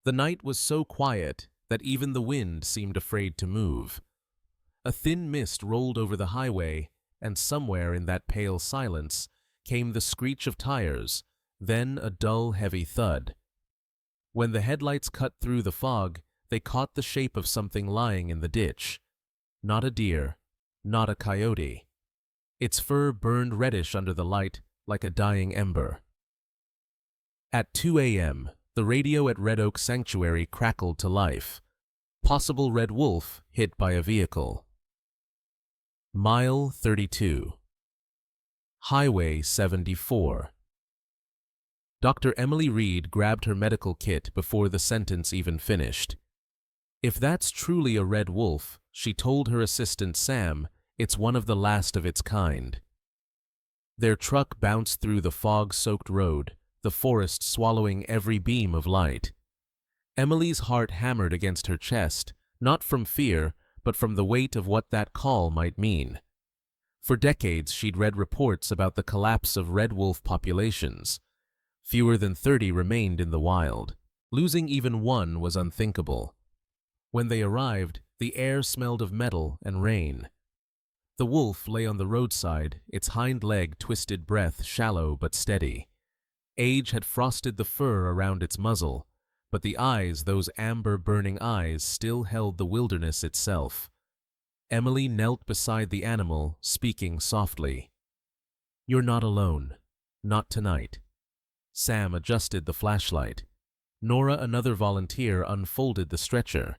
The night was so quiet that even the wind seemed afraid to move. A thin mist rolled over the highway, and somewhere in that pale silence came the screech of tires, then a dull, heavy thud. When the headlights cut through the fog, they caught the shape of something lying in the ditch. Not a deer, not a coyote. Its fur burned reddish under the light like a dying ember. At 2 a.m., the radio at Red Oak Sanctuary crackled to life. Possible red wolf hit by a vehicle. Mile 32. Highway 74. Dr. Emily Reed grabbed her medical kit before the sentence even finished. If that's truly a red wolf, she told her assistant Sam, it's one of the last of its kind. Their truck bounced through the fog-soaked road, the forest swallowing every beam of light. Emily's heart hammered against her chest, not from fear, but from the weight of what that call might mean. For decades she'd read reports about the collapse of red wolf populations. Fewer than 30 remained in the wild. Losing even one was unthinkable. When they arrived, the air smelled of metal and rain. The wolf lay on the roadside, its hind leg twisted, breath shallow but steady. Age had frosted the fur around its muzzle, but the eyes, those amber-burning eyes, still held the wilderness itself. Emily knelt beside the animal, speaking softly. "You're not alone. Not tonight." Sam adjusted the flashlight. Nora, another volunteer, unfolded the stretcher.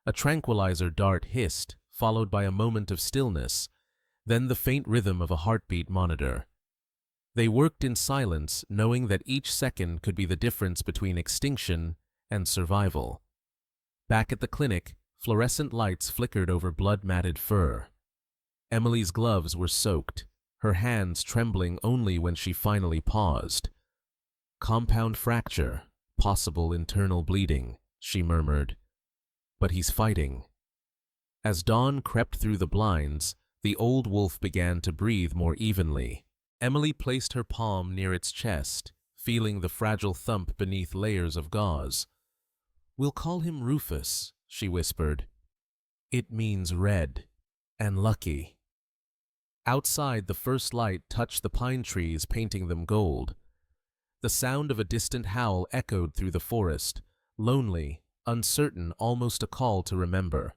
A tranquilizer dart hissed, followed by a moment of stillness, then the faint rhythm of a heartbeat monitor. They worked in silence, knowing that each second could be the difference between extinction and survival. Back at the clinic, fluorescent lights flickered over blood-matted fur. Emily's gloves were soaked, her hands trembling only when she finally paused. "Compound fracture, possible internal bleeding," she murmured. "But he's fighting." As dawn crept through the blinds, the old wolf began to breathe more evenly. Emily placed her palm near its chest, feeling the fragile thump beneath layers of gauze. "We'll call him Rufus," she whispered. "It means red and lucky." Outside, the first light touched the pine trees, painting them gold. The sound of a distant howl echoed through the forest, lonely, uncertain, almost a call to remember.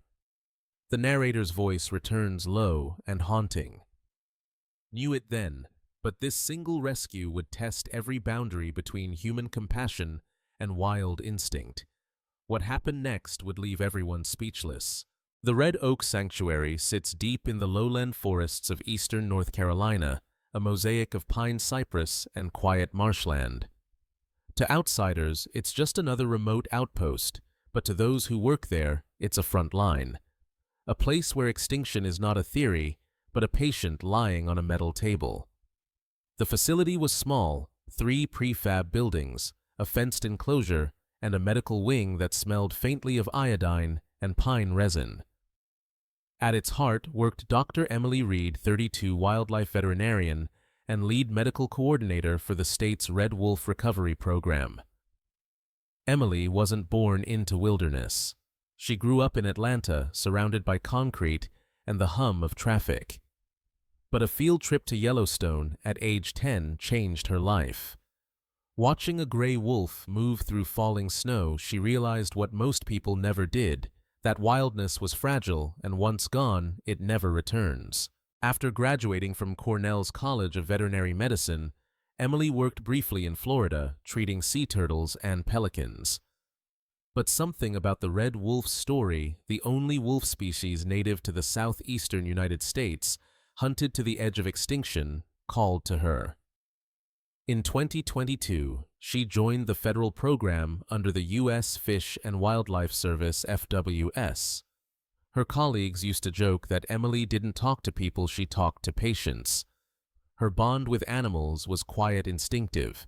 The narrator's voice returns low and haunting. "Knew it then, but this single rescue would test every boundary between human compassion and wild instinct. What happened next would leave everyone speechless." The Red Oak Sanctuary sits deep in the lowland forests of eastern North Carolina, a mosaic of pine cypress and quiet marshland. To outsiders, it's just another remote outpost, but to those who work there, it's a front line. A place where extinction is not a theory, but a patient lying on a metal table. The facility was small, 3 prefab buildings, a fenced enclosure, and a medical wing that smelled faintly of iodine and pine resin. At its heart worked Dr. Emily Reed, 32, wildlife veterinarian and lead medical coordinator for the state's Red Wolf Recovery Program. Emily wasn't born into wilderness. She grew up in Atlanta, surrounded by concrete and the hum of traffic. But a field trip to Yellowstone at age 10 changed her life. Watching a gray wolf move through falling snow, she realized what most people never did, that wildness was fragile, and once gone, it never returns. After graduating from Cornell's College of Veterinary Medicine, Emily worked briefly in Florida, treating sea turtles and pelicans. But something about the red wolf's story, the only wolf species native to the southeastern United States, hunted to the edge of extinction, called to her. In 2022, she joined the federal program under the U.S. Fish and Wildlife Service (FWS). Her colleagues used to joke that Emily didn't talk to people, she talked to patients. Her bond with animals was quiet, instinctive.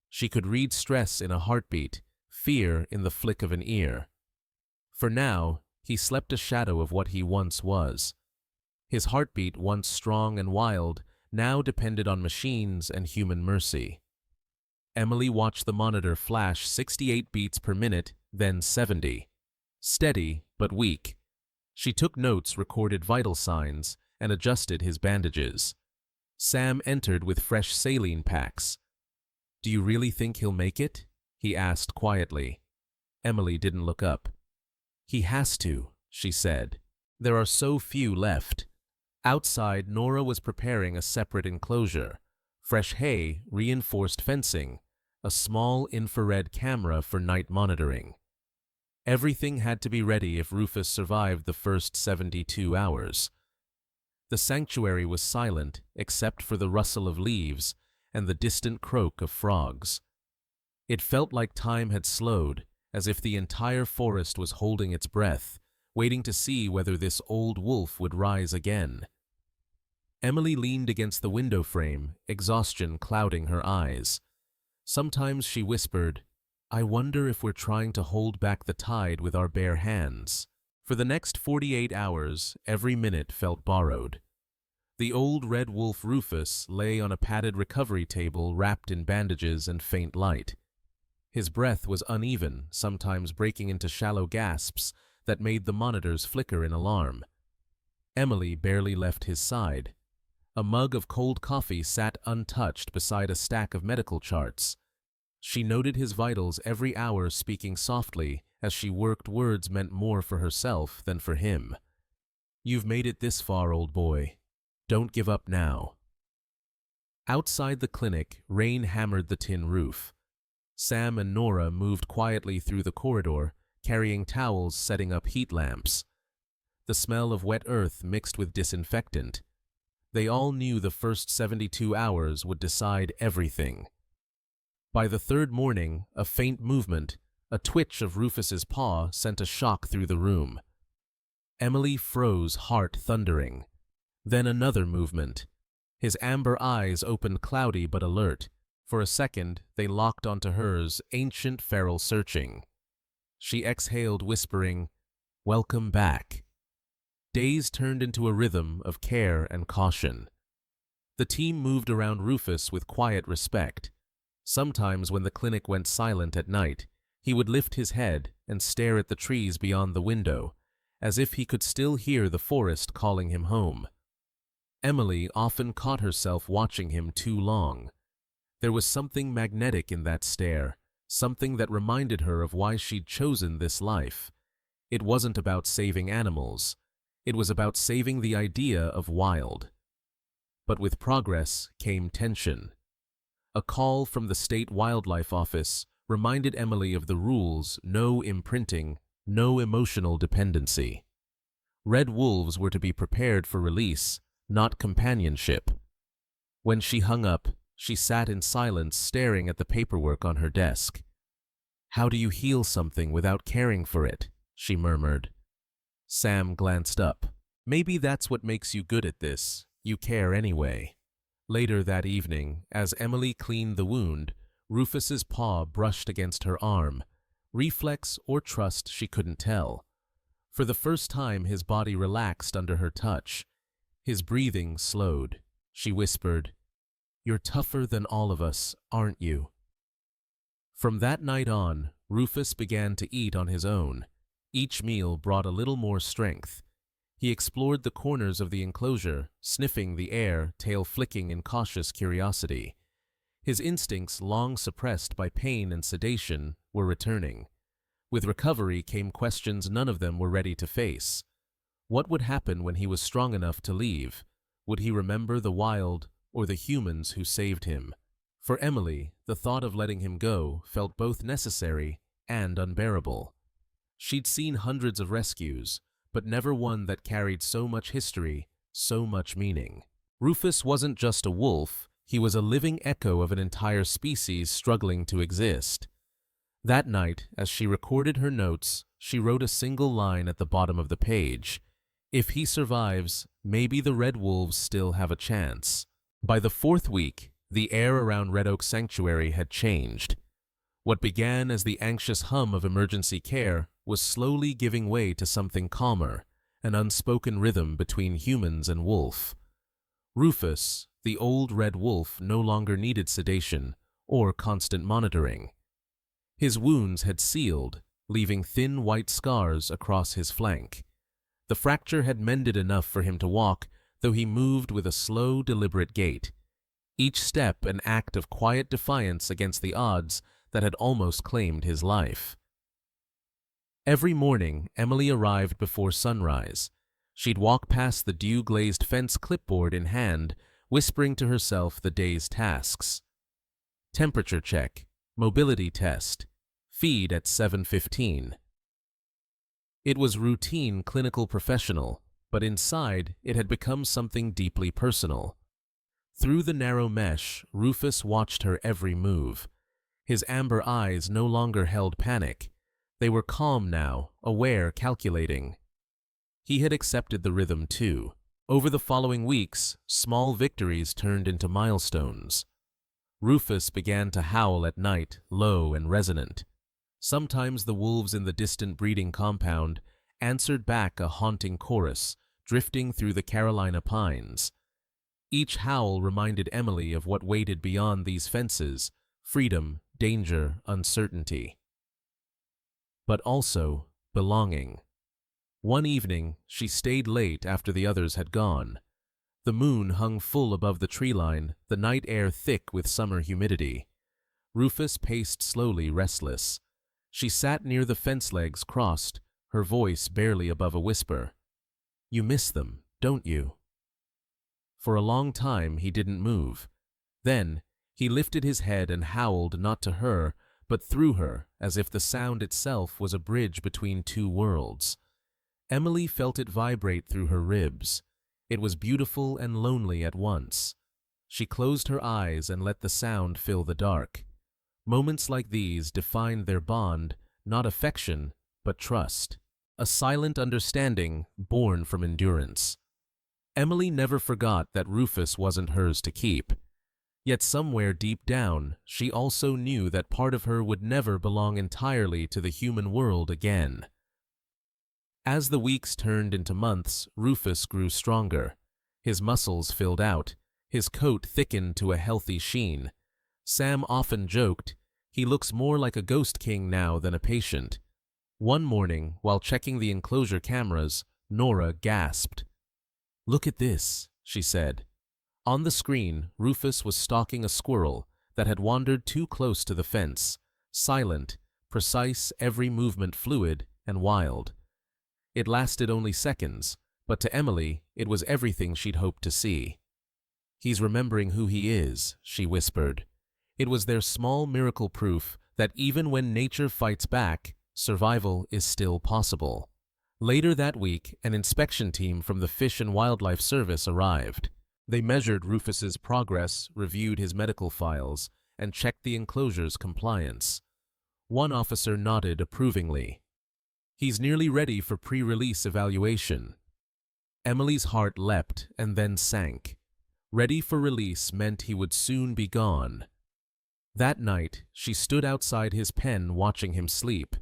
She could read stress in a heartbeat, fear in the flick of an ear. For now, he slept a shadow of what he once was. His heartbeat, once strong and wild, now depended on machines and human mercy. Emily watched the monitor flash 68 beats per minute, then 70. Steady, but weak. She took notes, recorded vital signs, and adjusted his bandages. Sam entered with fresh saline packs. "Do you really think he'll make it?" he asked quietly. Emily didn't look up. "He has to," she said. "There are so few left." Outside, Nora was preparing a separate enclosure. Fresh hay, reinforced fencing, a small infrared camera for night monitoring. Everything had to be ready if Rufus survived the first 72 hours. The sanctuary was silent except for the rustle of leaves and the distant croak of frogs. It felt like time had slowed, as if the entire forest was holding its breath, waiting to see whether this old wolf would rise again. Emily leaned against the window frame, exhaustion clouding her eyes. Sometimes she whispered, "I wonder if we're trying to hold back the tide with our bare hands." For the next 48 hours, every minute felt borrowed. The old red wolf Rufus lay on a padded recovery table wrapped in bandages and faint light. His breath was uneven, sometimes breaking into shallow gasps that made the monitors flicker in alarm. Emily barely left his side. A mug of cold coffee sat untouched beside a stack of medical charts. She noted his vitals every hour, speaking softly as she worked words meant more for herself than for him. "You've made it this far, old boy. Don't give up now." Outside the clinic, rain hammered the tin roof. Sam and Nora moved quietly through the corridor, carrying towels, setting up heat lamps. The smell of wet earth mixed with disinfectant. They all knew the first 72 hours would decide everything. By the third morning, a faint movement, a twitch of Rufus's paw, sent a shock through the room. Emily froze, heart thundering. Then another movement. His amber eyes opened cloudy but alert. For a second, they locked onto hers, ancient, feral, searching. She exhaled, whispering, "Welcome back." Days turned into a rhythm of care and caution. The team moved around Rufus with quiet respect. Sometimes when the clinic went silent at night, he would lift his head and stare at the trees beyond the window, as if he could still hear the forest calling him home. Emily often caught herself watching him too long. There was something magnetic in that stare, something that reminded her of why she'd chosen this life. It wasn't about saving animals. It was about saving the idea of wild. But with progress came tension. A call from the state wildlife office reminded Emily of the rules: no imprinting, no emotional dependency. Red wolves were to be prepared for release, not companionship. When she hung up, she sat in silence, staring at the paperwork on her desk. "How do you heal something without caring for it?" she murmured. Sam glanced up. "Maybe that's what makes you good at this. You care anyway." Later that evening, as Emily cleaned the wound, Rufus's paw brushed against her arm. Reflex or trust, she couldn't tell. For the first time, his body relaxed under her touch. His breathing slowed. She whispered, "You're tougher than all of us, aren't you?" From that night on, Rufus began to eat on his own. Each meal brought a little more strength. He explored the corners of the enclosure, sniffing the air, tail flicking in cautious curiosity. His instincts, long suppressed by pain and sedation, were returning. With recovery came questions none of them were ready to face. What would happen when he was strong enough to leave? Would he remember the wild or the humans who saved him? For Emily, the thought of letting him go felt both necessary and unbearable. She'd seen hundreds of rescues, but never one that carried so much history, so much meaning. Rufus wasn't just a wolf, he was a living echo of an entire species struggling to exist. That night, as she recorded her notes, she wrote a single line at the bottom of the page. "If he survives, maybe the red wolves still have a chance." By the fourth week, the air around Red Oak Sanctuary had changed. What began as the anxious hum of emergency care was slowly giving way to something calmer, an unspoken rhythm between humans and wolf. Rufus, the old red wolf, no longer needed sedation or constant monitoring. His wounds had sealed, leaving thin white scars across his flank. The fracture had mended enough for him to walk, though he moved with a slow, deliberate gait, each step an act of quiet defiance against the odds that had almost claimed his life. Every morning, Emily arrived before sunrise. She'd walk past the dew-glazed fence, clipboard in hand, whispering to herself the day's tasks. Temperature check, mobility test, feed at 7:15. It was routine, clinical, professional, but inside it had become something deeply personal. Through the narrow mesh, Rufus watched her every move. His amber eyes no longer held panic. They were calm now, aware, calculating. He had accepted the rhythm too. Over the following weeks, small victories turned into milestones. Rufus began to howl at night, low and resonant. Sometimes the wolves in the distant breeding compound answered back a haunting chorus, drifting through the Carolina pines. Each howl reminded Emily of what waited beyond these fences: freedom, danger, uncertainty. But also belonging. One evening, she stayed late after the others had gone. The moon hung full above the tree line, the night air thick with summer humidity. Rufus paced slowly, restless. She sat near the fence legs crossed, her voice barely above a whisper. "You miss them, don't you?" For a long time he didn't move. Then he lifted his head and howled, not to her, but through her, as if the sound itself was a bridge between two worlds. Emily felt it vibrate through her ribs. It was beautiful and lonely at once. She closed her eyes and let the sound fill the dark. Moments like these defined their bond, not affection, but trust. A silent understanding born from endurance. Emily never forgot that Rufus wasn't hers to keep. Yet somewhere deep down, she also knew that part of her would never belong entirely to the human world again. As the weeks turned into months, Rufus grew stronger. His muscles filled out, his coat thickened to a healthy sheen. Sam often joked, "He looks more like a ghost king now than a patient." One morning, while checking the enclosure cameras, Nora gasped. "Look at this," she said. On the screen, Rufus was stalking a squirrel that had wandered too close to the fence, silent, precise, every movement fluid and wild. It lasted only seconds, but to Emily, it was everything she'd hoped to see. "He's remembering who he is," she whispered. It was their small miracle proof that even when nature fights back, survival is still possible. Later that week, an inspection team from the Fish and Wildlife Service arrived. They measured Rufus's progress, reviewed his medical files, and checked the enclosure's compliance. One officer nodded approvingly. "He's nearly ready for pre-release evaluation." Emily's heart leapt and then sank. Ready for release meant he would soon be gone. That night, she stood outside his pen watching him sleep.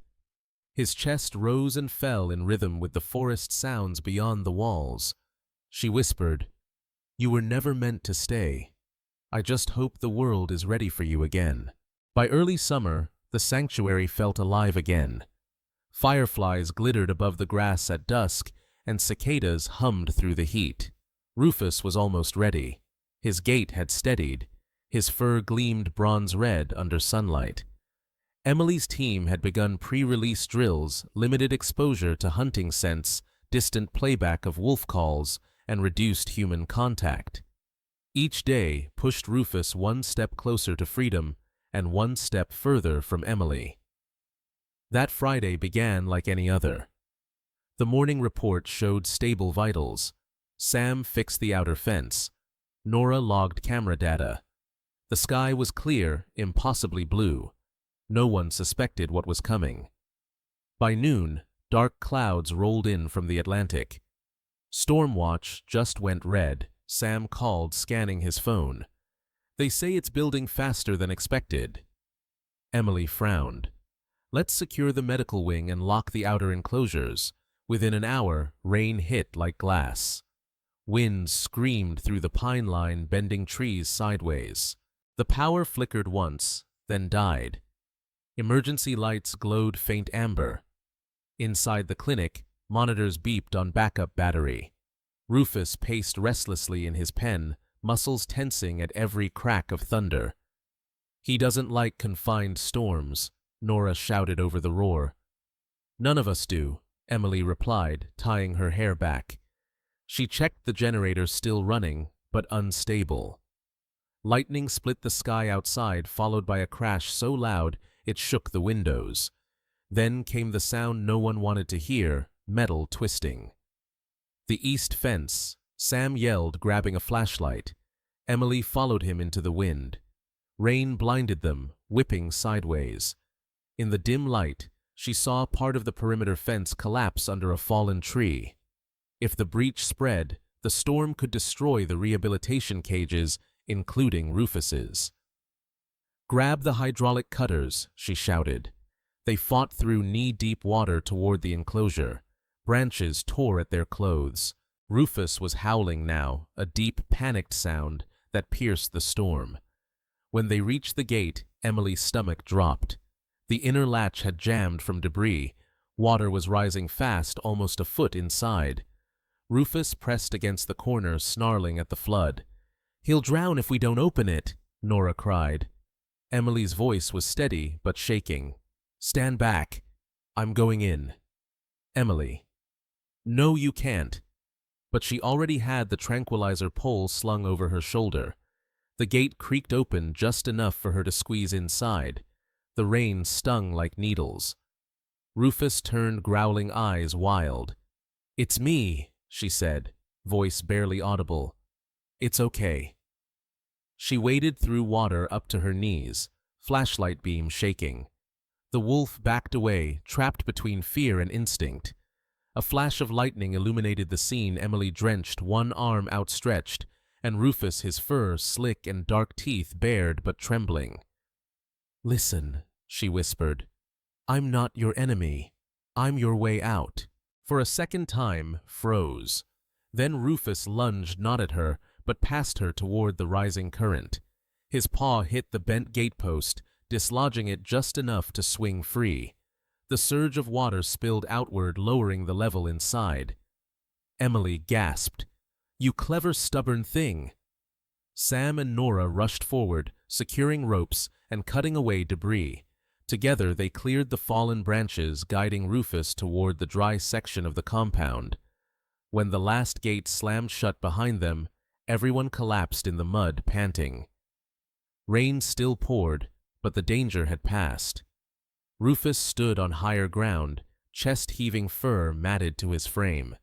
His chest rose and fell in rhythm with the forest sounds beyond the walls. She whispered, "You were never meant to stay. I just hope the world is ready for you again." By early summer, the sanctuary felt alive again. Fireflies glittered above the grass at dusk, and cicadas hummed through the heat. Rufus was almost ready. His gait had steadied. His fur gleamed bronze red under sunlight. Emily's team had begun pre-release drills, limited exposure to hunting scents, distant playback of wolf calls, and reduced human contact. Each day pushed Rufus one step closer to freedom and one step further from Emily. That Friday began like any other. The morning report showed stable vitals. Sam fixed the outer fence. Nora logged camera data. The sky was clear, impossibly blue. No one suspected what was coming. By noon, dark clouds rolled in from the Atlantic. Stormwatch just went red, Sam called, scanning his phone. "They say it's building faster than expected." Emily frowned. "Let's secure the medical wing and lock the outer enclosures." Within an hour, rain hit like glass. Winds screamed through the pine line, bending trees sideways. The power flickered once, then died. Emergency lights glowed faint amber. Inside the clinic, monitors beeped on backup battery. Rufus paced restlessly in his pen, muscles tensing at every crack of thunder. "He doesn't like confined storms," Nora shouted over the roar. "None of us do," Emily replied, tying her hair back. She checked the generator still running, but unstable. Lightning split the sky outside, followed by a crash so loud it shook the windows. Then came the sound no one wanted to hear, metal twisting. The east fence. Sam yelled, grabbing a flashlight. Emily followed him into the wind. Rain blinded them, whipping sideways. In the dim light, she saw part of the perimeter fence collapse under a fallen tree. If the breach spread, the storm could destroy the rehabilitation cages, including Rufus's. "Grab the hydraulic cutters," she shouted. They fought through knee-deep water toward the enclosure. Branches tore at their clothes. Rufus was howling now, a deep, panicked sound that pierced the storm. When they reached the gate, Emily's stomach dropped. The inner latch had jammed from debris. Water was rising fast, almost a foot inside. Rufus pressed against the corner, snarling at the flood. "He'll drown if we don't open it," Nora cried. Emily's voice was steady but shaking. "Stand back. I'm going in." Emily. "No, you can't." But she already had the tranquilizer pole slung over her shoulder. The gate creaked open just enough for her to squeeze inside. The rain stung like needles. Rufus turned growling eyes wild. "It's me," she said, voice barely audible. "It's okay." She waded through water up to her knees, flashlight beam shaking. The wolf backed away, trapped between fear and instinct. A flash of lightning illuminated the scene. Emily drenched, one arm outstretched, and Rufus, his fur slick and dark teeth bared but trembling. "Listen," she whispered. "I'm not your enemy. I'm your way out." For a second time, froze. Then Rufus lunged not at her, but past her toward the rising current. His paw hit the bent gatepost, dislodging it just enough to swing free. The surge of water spilled outward, lowering the level inside. Emily gasped. "You clever, stubborn thing!" Sam and Nora rushed forward, securing ropes and cutting away debris. Together they cleared the fallen branches, guiding Rufus toward the dry section of the compound. When the last gate slammed shut behind them, everyone collapsed in the mud, panting. Rain still poured, but the danger had passed. Rufus stood on higher ground, chest-heaving fur matted to his frame.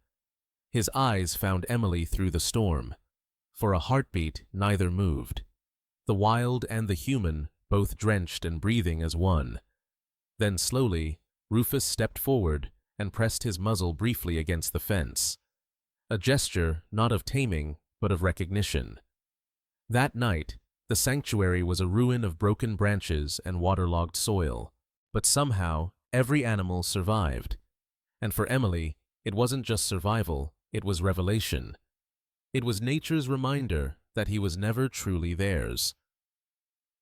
His eyes found Emily through the storm. For a heartbeat, neither moved. The wild and the human, both drenched and breathing as one. Then slowly, Rufus stepped forward and pressed his muzzle briefly against the fence. A gesture not of taming, but of recognition. That night, the sanctuary was a ruin of broken branches and waterlogged soil. But somehow, every animal survived. And for Emily, it wasn't just survival, it was revelation. It was nature's reminder that he was never truly theirs.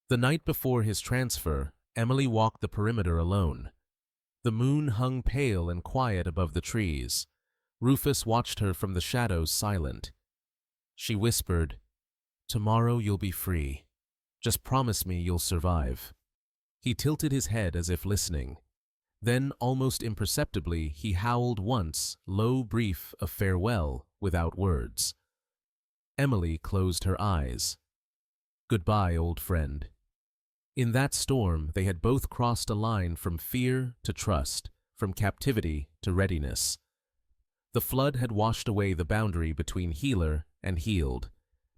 The night before his transfer, Emily walked the perimeter alone. The moon hung pale and quiet above the trees. Rufus watched her from the shadows, silent. She whispered, "Tomorrow you'll be free. Just promise me you'll survive." He tilted his head as if listening. Then, almost imperceptibly, he howled once, low, brief, a farewell, without words. Emily closed her eyes. Goodbye, old friend. In that storm, they had both crossed a line from fear to trust, from captivity to readiness. The flood had washed away the boundary between healer and healed.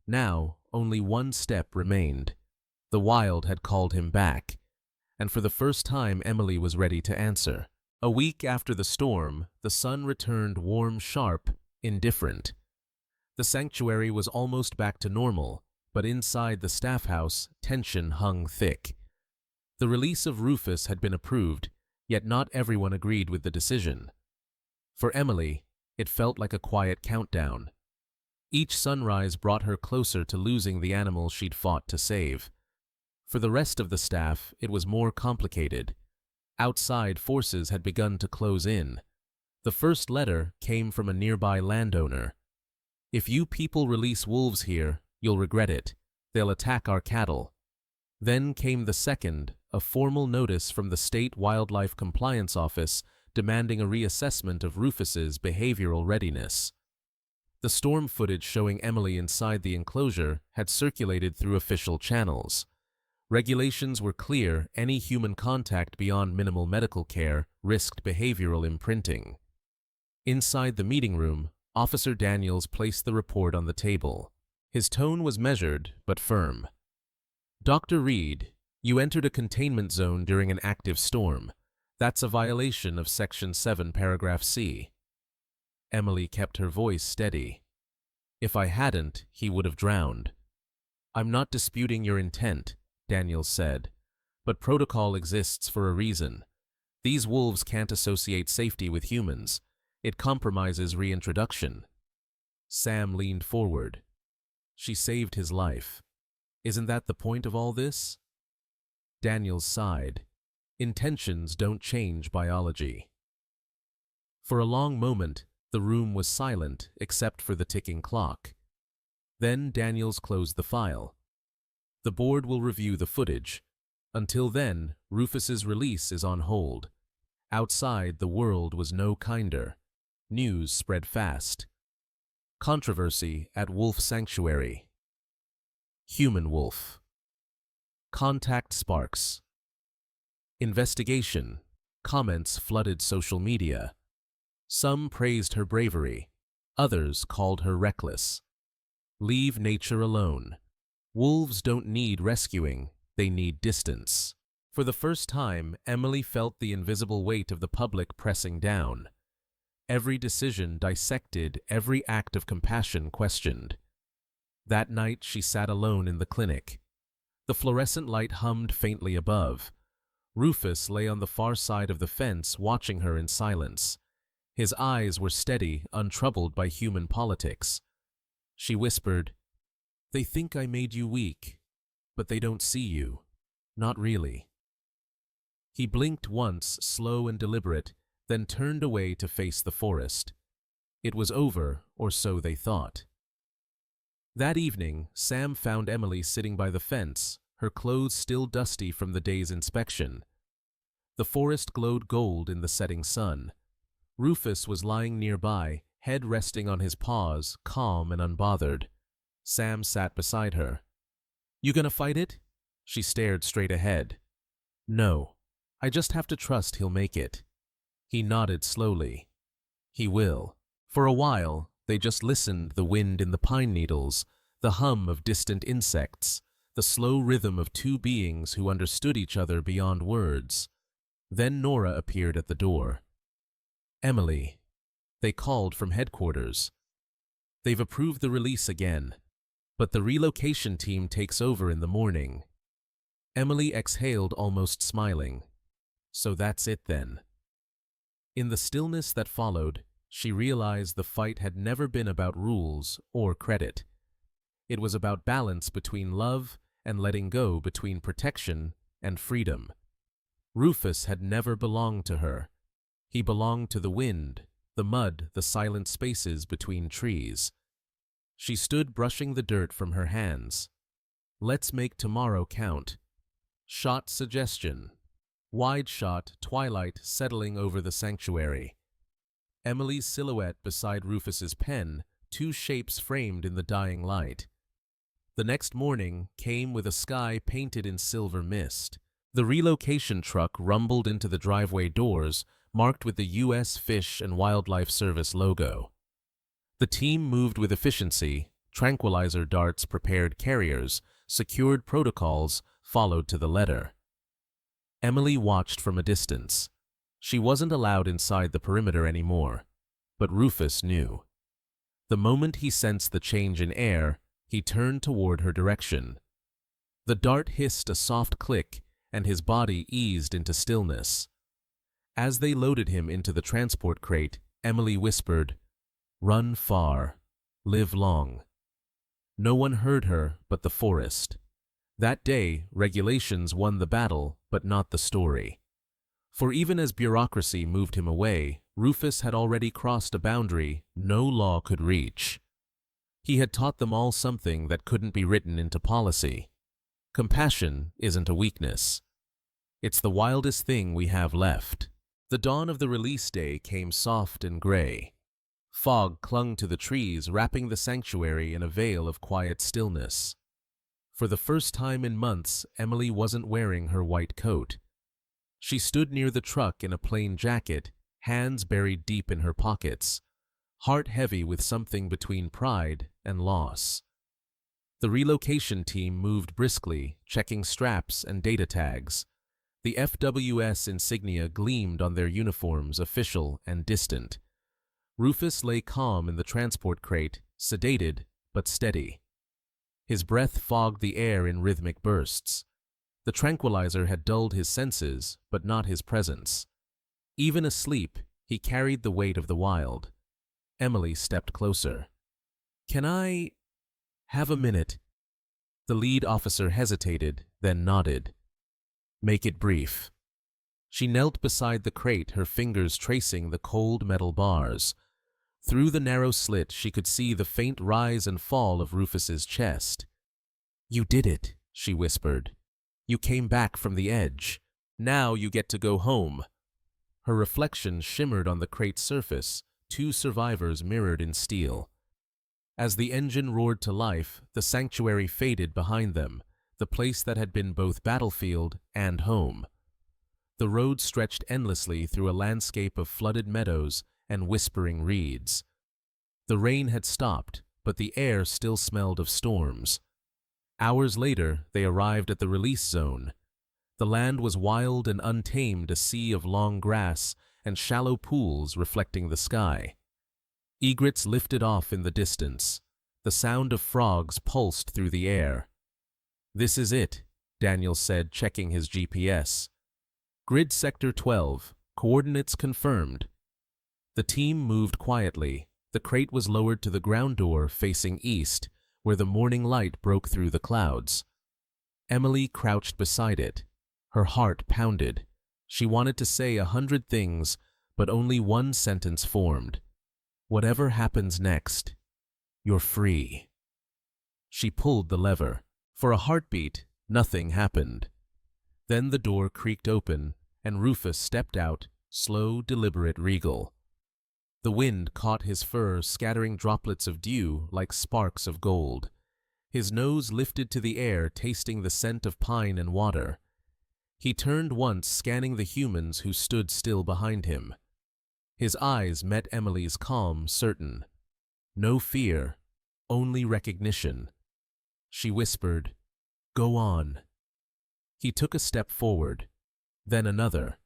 Now, only one step remained. The wild had called him back. And for the first time Emily was ready to answer. A week after the storm, the sun returned warm, sharp, indifferent. The sanctuary was almost back to normal, but inside the staff house, tension hung thick. The release of Rufus had been approved, yet not everyone agreed with the decision. For Emily, it felt like a quiet countdown. Each sunrise brought her closer to losing the animal she'd fought to save. For the rest of the staff, it was more complicated. Outside forces had begun to close in. The first letter came from a nearby landowner. "If you people release wolves here, you'll regret it. They'll attack our cattle." Then came the second, a formal notice from the State Wildlife Compliance Office demanding a reassessment of Rufus's behavioral readiness. The storm footage showing Emily inside the enclosure had circulated through official channels. Regulations were clear: any human contact beyond minimal medical care risked behavioral imprinting. Inside the meeting room, Officer Daniels placed the report on the table. His tone was measured but firm. "Dr. Reed, you entered a containment zone during an active storm. That's a violation of Section 7, Paragraph C." Emily kept her voice steady. "If I hadn't, he would have drowned." "I'm not disputing your intent," Daniels said, "but protocol exists for a reason. These wolves can't associate safety with humans. It compromises reintroduction." Sam leaned forward. "She saved his life. Isn't that the point of all this?" Daniels sighed. "Intentions don't change biology." For a long moment, the room was silent except for the ticking clock. Then Daniels closed the file. "The board will review the footage. Until then, Rufus's release is on hold." Outside, the world was no kinder. News spread fast. Controversy at wolf sanctuary. Human wolf. Contact sparks. Investigation. Comments flooded social media. Some praised her bravery. Others called her reckless. Leave nature alone. Wolves don't need rescuing, they need distance. For the first time, Emily felt the invisible weight of the public pressing down. Every decision dissected, every act of compassion questioned. That night she sat alone in the clinic. The fluorescent light hummed faintly above. Rufus lay on the far side of the fence watching her in silence. His eyes were steady, untroubled by human politics. She whispered, "They think I made you weak, but they don't see you. Not really." He blinked once, slow and deliberate, then turned away to face the forest. It was over, or so they thought. That evening, Sam found Emily sitting by the fence, her clothes still dusty from the day's inspection. The forest glowed gold in the setting sun. Rufus was lying nearby, head resting on his paws, calm and unbothered. Sam sat beside her. "You gonna fight it?" She stared straight ahead. "No, I just have to trust he'll make it." He nodded slowly. "He will." For a while, they just listened, the wind in the pine needles, the hum of distant insects, the slow rhythm of two beings who understood each other beyond words. Then Nora appeared at the door. "Emily." They called from headquarters. "They've approved the release again, but the relocation team takes over in the morning." Emily exhaled, almost smiling. "So that's it then." In the stillness that followed, she realized the fight had never been about rules or credit. It was about balance between love and letting go, between protection and freedom. Rufus had never belonged to her. He belonged to the wind, the mud, the silent spaces between trees. She stood brushing the dirt from her hands. "Let's make tomorrow count." Shot suggestion. Wide shot, twilight settling over the sanctuary. Emily's silhouette beside Rufus's pen, two shapes framed in the dying light. The next morning came with a sky painted in silver mist. The relocation truck rumbled into the driveway doors, marked with the U.S. Fish and Wildlife Service logo. The team moved with efficiency, tranquilizer darts prepared carriers, secured protocols, followed to the letter. Emily watched from a distance. She wasn't allowed inside the perimeter anymore, but Rufus knew. The moment he sensed the change in air, he turned toward her direction. The dart hissed a soft click, and his body eased into stillness. As they loaded him into the transport crate, Emily whispered, "Run far, live long." No one heard her but the forest. That day, regulations won the battle, but not the story. For even as bureaucracy moved him away, Rufus had already crossed a boundary no law could reach. He had taught them all something that couldn't be written into policy. Compassion isn't a weakness. It's the wildest thing we have left. The dawn of the release day came soft and gray. Fog clung to the trees, wrapping the sanctuary in a veil of quiet stillness. For the first time in months, Emily wasn't wearing her white coat. She stood near the truck in a plain jacket, hands buried deep in her pockets, heart heavy with something between pride and loss. The relocation team moved briskly, checking straps and data tags. The FWS insignia gleamed on their uniforms, official and distant. Rufus lay calm in the transport crate, sedated but steady. His breath fogged the air in rhythmic bursts. The tranquilizer had dulled his senses, but not his presence. Even asleep, he carried the weight of the wild. Emily stepped closer. "Can I have a minute?" The lead officer hesitated, then nodded. "Make it brief." She knelt beside the crate, her fingers tracing the cold metal bars. Through the narrow slit, she could see the faint rise and fall of Rufus's chest. "You did it," she whispered. "You came back from the edge. Now you get to go home." Her reflection shimmered on the crate's surface, two survivors mirrored in steel. As the engine roared to life, the sanctuary faded behind them, the place that had been both battlefield and home. The road stretched endlessly through a landscape of flooded meadows and whispering reeds. The rain had stopped, but the air still smelled of storms. Hours later, they arrived at the release zone. The land was wild and untamed, a sea of long grass and shallow pools reflecting the sky. Egrets lifted off in the distance. The sound of frogs pulsed through the air. "This is it," Daniel said, checking his GPS. "Grid Sector 12, coordinates confirmed." The team moved quietly. The crate was lowered to the ground door facing east, where the morning light broke through the clouds. Emily crouched beside it. Her heart pounded. She wanted to say 100 things, but only one sentence formed. "Whatever happens next, you're free." She pulled the lever. For a heartbeat, nothing happened. Then the door creaked open, and Rufus stepped out, slow, deliberate, regal. The wind caught his fur, scattering droplets of dew like sparks of gold. His nose lifted to the air, tasting the scent of pine and water. He turned once, scanning the humans who stood still behind him. His eyes met Emily's, calm, certain. No fear, only recognition. She whispered, "Go on." He took a step forward, then another.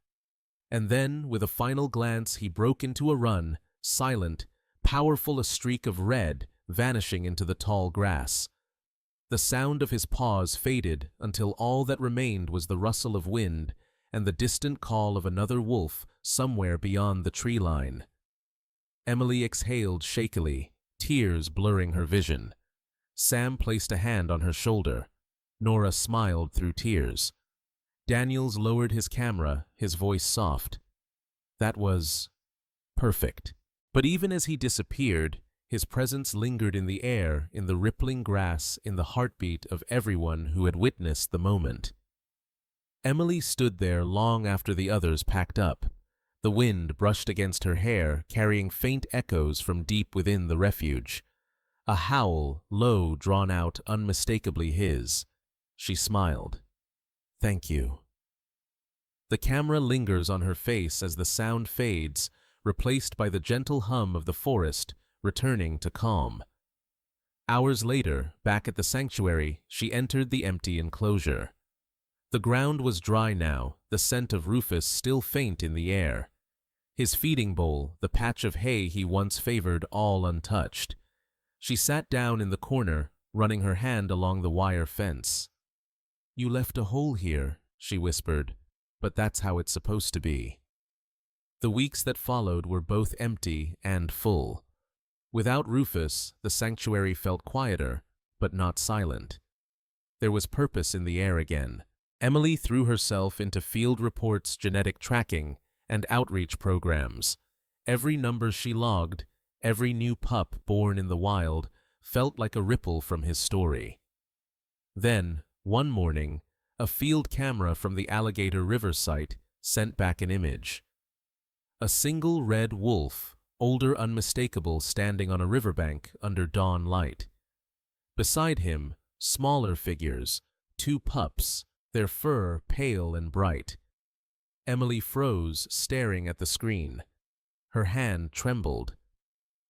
And then, with a final glance, he broke into a run, silent, powerful, a streak of red vanishing into the tall grass. The sound of his paws faded until all that remained was the rustle of wind and the distant call of another wolf somewhere beyond the tree line. Emily exhaled shakily, tears blurring her vision. Sam placed a hand on her shoulder. Nora smiled through tears. Daniels lowered his camera, his voice soft. That was perfect. But even as he disappeared, his presence lingered in the air, in the rippling grass, in the heartbeat of everyone who had witnessed the moment. Emily stood there long after the others packed up. The wind brushed against her hair, carrying faint echoes from deep within the refuge. A howl, low, drawn out, unmistakably his. She smiled. "Thank you." The camera lingers on her face as the sound fades, replaced by the gentle hum of the forest, returning to calm. Hours later, back at the sanctuary, she entered the empty enclosure. The ground was dry now, the scent of Rufus still faint in the air. His feeding bowl, the patch of hay he once favored, all untouched. She sat down in the corner, running her hand along the wire fence. "You left a hole here," she whispered, "but that's how it's supposed to be." The weeks that followed were both empty and full. Without Rufus, the sanctuary felt quieter, but not silent. There was purpose in the air again. Emily threw herself into field reports, genetic tracking, and outreach programs. Every number she logged, every new pup born in the wild, felt like a ripple from his story. Then, one morning, a field camera from the Alligator River site sent back an image. A single red wolf, older unmistakable, standing on a riverbank under dawn light. Beside him, smaller figures, 2 pups, their fur pale and bright. Emily froze, staring at the screen. Her hand trembled.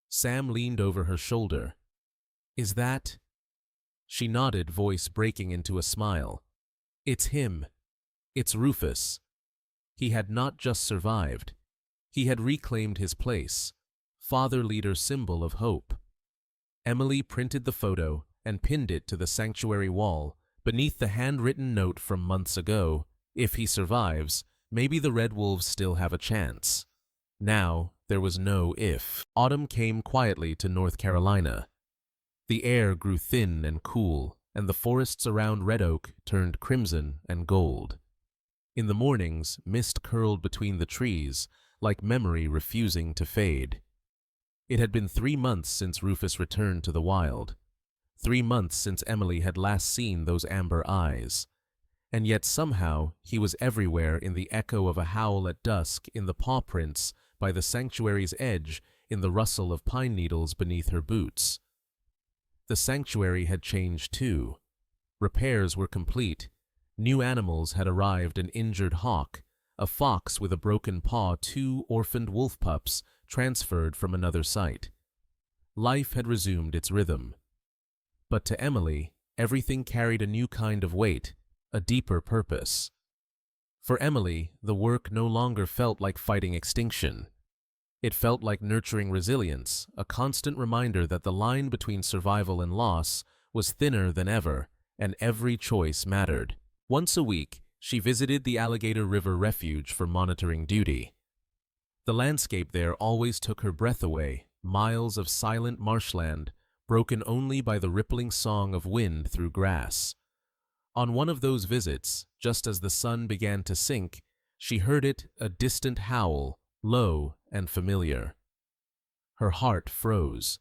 Sam leaned over her shoulder. "Is that?" She nodded, voice breaking into a smile. "It's him. It's Rufus." He had not just survived. He had reclaimed his place, father-leader symbol of hope. Emily printed the photo and pinned it to the sanctuary wall, beneath the handwritten note from months ago: "If he survives, maybe the red wolves still have a chance." Now, there was no if. Autumn came quietly to North Carolina. The air grew thin and cool, and the forests around Red Oak turned crimson and gold. In the mornings, mist curled between the trees, like memory refusing to fade. It had been 3 months since Rufus returned to the wild. 3 months since Emily had last seen those amber eyes. And yet somehow he was everywhere, in the echo of a howl at dusk, in the paw prints by the sanctuary's edge, in the rustle of pine needles beneath her boots. The sanctuary had changed too. Repairs were complete. New animals had arrived: an injured hawk, a fox with a broken paw, 2 orphaned wolf pups transferred from another site. Life had resumed its rhythm. But to Emily, everything carried a new kind of weight, a deeper purpose. For Emily, the work no longer felt like fighting extinction. It felt like nurturing resilience, a constant reminder that the line between survival and loss was thinner than ever, and every choice mattered. Once a week, she visited the Alligator River Refuge for monitoring duty. The landscape there always took her breath away, miles of silent marshland, broken only by the rippling song of wind through grass. On one of those visits, just as the sun began to sink, she heard it, a distant howl, low and familiar. Her heart froze.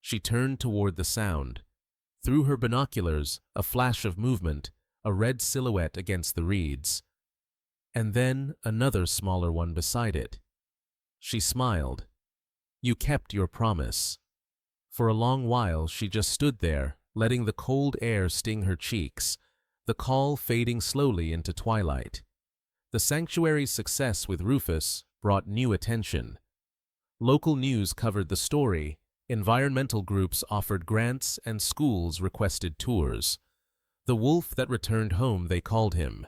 She turned toward the sound. Through her binoculars, a flash of movement, a red silhouette against the reeds. And then another smaller one beside it. She smiled. "You kept your promise." For a long while she just stood there, letting the cold air sting her cheeks, the call fading slowly into twilight. The sanctuary's success with Rufus brought new attention. Local news covered the story, environmental groups offered grants, and schools requested tours. The wolf that returned home, they called him.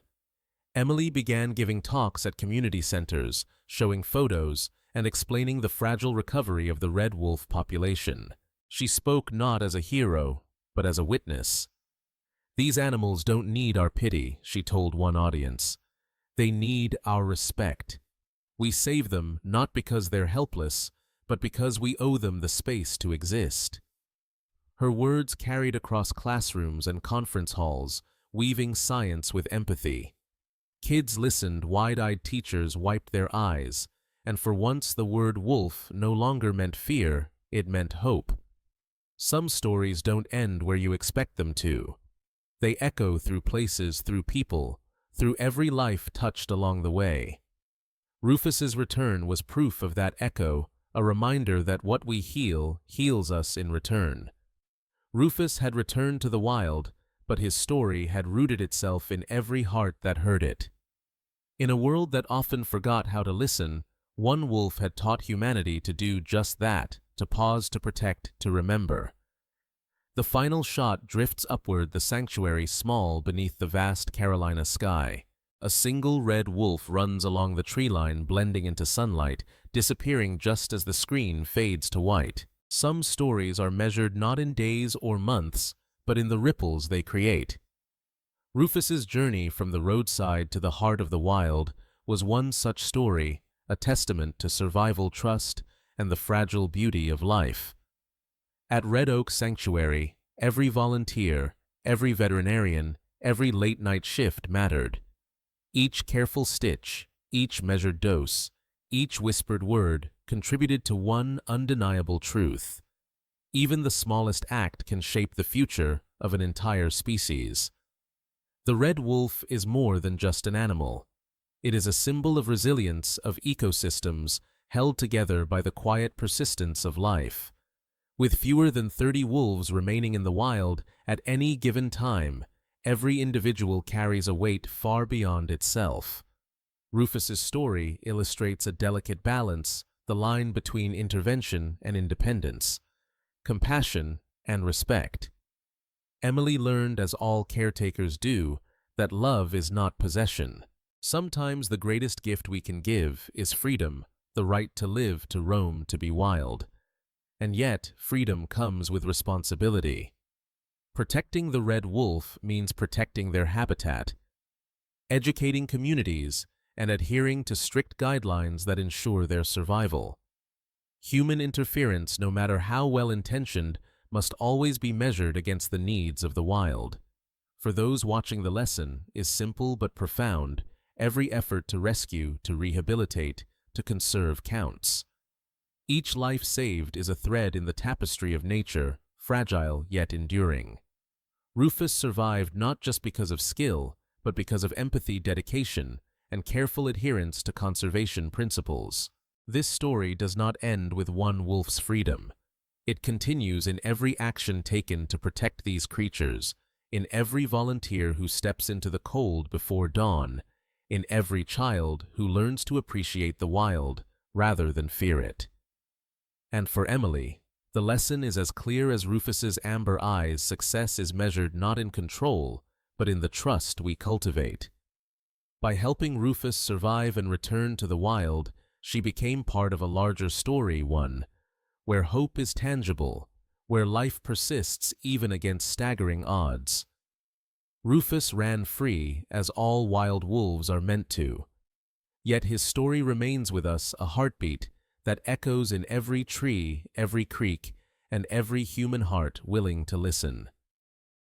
Emily began giving talks at community centers, showing photos, and explaining the fragile recovery of the red wolf population. She spoke not as a hero, but as a witness. "These animals don't need our pity," she told one audience. "They need our respect. We save them not because they're helpless, but because we owe them the space to exist." Her words carried across classrooms and conference halls, weaving science with empathy. Kids listened, wide-eyed teachers wiped their eyes, and for once the word wolf no longer meant fear, it meant hope. Some stories don't end where you expect them to. They echo through places, through people, through every life touched along the way. Rufus's return was proof of that echo, a reminder that what we heal heals us in return. Rufus had returned to the wild, but his story had rooted itself in every heart that heard it. In a world that often forgot how to listen, one wolf had taught humanity to do just that, to pause, to protect, to remember. The final shot drifts upward, the sanctuary small beneath the vast Carolina sky. A single red wolf runs along the tree line, blending into sunlight, disappearing just as the screen fades to white. Some stories are measured not in days or months, but in the ripples they create. Rufus's journey from the roadside to the heart of the wild was one such story, a testament to survival, trust, and the fragile beauty of life. At Red Oak Sanctuary, every volunteer, every veterinarian, every late-night shift mattered. Each careful stitch, each measured dose, each whispered word contributed to one undeniable truth. Even the smallest act can shape the future of an entire species. The red wolf is more than just an animal. It is a symbol of resilience of ecosystems held together by the quiet persistence of life. With fewer than 30 wolves remaining in the wild at any given time, every individual carries a weight far beyond itself. Rufus's story illustrates a delicate balance, the line between intervention and independence, compassion and respect. Emily learned, as all caretakers do, that love is not possession. Sometimes the greatest gift we can give is freedom, the right to live, to roam, to be wild. And yet, freedom comes with responsibility. Protecting the red wolf means protecting their habitat, educating communities, and adhering to strict guidelines that ensure their survival. Human interference, no matter how well-intentioned, must always be measured against the needs of the wild. For those watching, the lesson is simple but profound. Every effort to rescue, to rehabilitate, to conserve counts. Each life saved is a thread in the tapestry of nature, fragile yet enduring. Rufus survived not just because of skill, but because of empathy, dedication, and careful adherence to conservation principles. This story does not end with one wolf's freedom. It continues in every action taken to protect these creatures, in every volunteer who steps into the cold before dawn, in every child who learns to appreciate the wild rather than fear it. And for Emily, the lesson is as clear as Rufus's amber eyes. Success is measured not in control, but in the trust we cultivate. By helping Rufus survive and return to the wild, she became part of a larger story, one where hope is tangible, where life persists even against staggering odds. Rufus ran free, as all wild wolves are meant to. Yet his story remains with us, a heartbeat that echoes in every tree, every creek, and every human heart willing to listen.